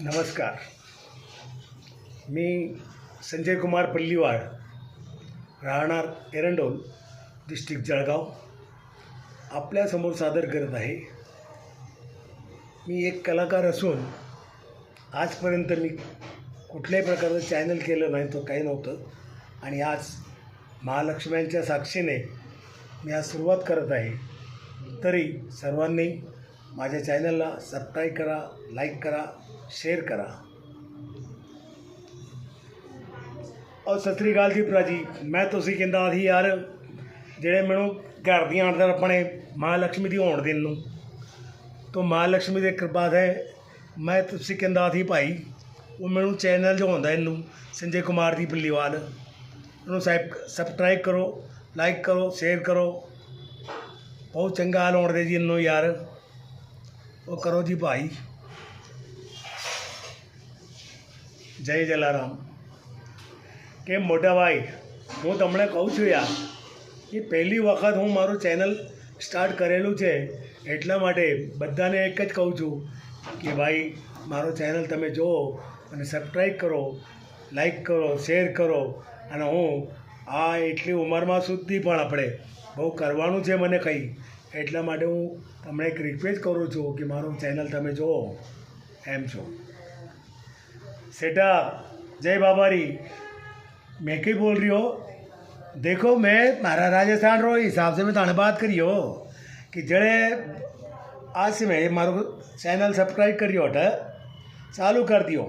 नमस्कार. मी संजय कुमार पल्लीवाड, राहणार एरंडोल, डिस्ट्रिक्ट जळगाव, आपल्यासमोर सादर करत आहे. मी एक कलाकार असून आजपर्यंत मी कुठल्याही प्रकारचं चॅनल केलं नाही, तो काही नव्हतं. आणि आज महालक्ष्म्यांच्या साक्षीने मी आज सुरुवात करत आहे. तरी सर्वांनी माझ्या चॅनलला सबस्क्राईब करा, लाईक करा, शेयर करा. और सत श्री अकाल जी भरा जी, मैं ਤੁਸੀਂ ਕਹਿੰਦਾ ਸੀ ਯਾਰ ਜਿਹੜੇ ਮੈਨੂੰ ਘਰ ਦੀਆਂ ਆਮਦਨ ਆਪਣੇ ਮਹਾਲక్ష్ਮੀ ਦੀ ਹੋਣ ਦੇਣ ਨੂੰ, तो ਮਹਾਲక్ష్ਮੀ ਦੀ ਕਿਰਪਾ ਹੈ। ਮੈਂ ਤੁਸੀਂ ਕਹਿੰਦਾ ਸੀ ਭਾਈ ਉਹ ਮੈਨੂੰ ਚੈਨਲ ਜੋ ਹੁੰਦਾ ਇਹਨੂੰ ਸੰਜੇ ਕੁਮਾਰ ਦੀ ਪੱਲੀਵਾਲ, ਉਹਨੂੰ ਸਬਸਕ੍ਰਾਈਬ ਕਰੋ, ਲਾਈਕ ਕਰੋ, ਸ਼ੇਅਰ ਕਰੋ। बहुत चंगा हाल होने दे जी इन्नू यार, वो करो जी भाई। जय जलाराम के मोटा भाई, हूँ तमने कहूँ छूँ यार कि पहली वखत हूँ मारू चैनल स्टार्ट करेलू है, एटला माटे बधाने एक ज कहूँ छूँ कि भाई मारो चैनल तमे जो अने सब्सक्राइब करो, लाइक करो, शेर करो। अने हूँ आ एटली उमरमां सुधी पण आपणे बहु करवानुं छे मने कहीं, एटला माटे हूँ तमने एक रिक्वेस्ट करूँ छूँ कि मारू चैनल तमे जो एम छो। सेठा जय बाबारी, मैं कहीं बोल रही हो? देखो मैं मारा राजस्थान रो हिसाब से मैं थाने बात करी हो कि जड़े आज से मैं मारो चैनल सब्सक्राइब करियो हटा चालू कर दियो,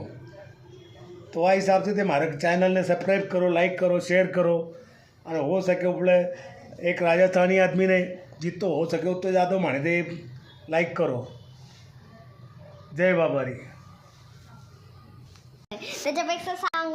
तो आ हिसाब से मारे चैनल ने सब्सक्राइब करो, लाइक करो, शेयर करो। और हो सके उपले एक राजस्थानी आदमी ने जितो हो सके उतो ज़्यादा माने दे लाइक करो। जय बाबारी.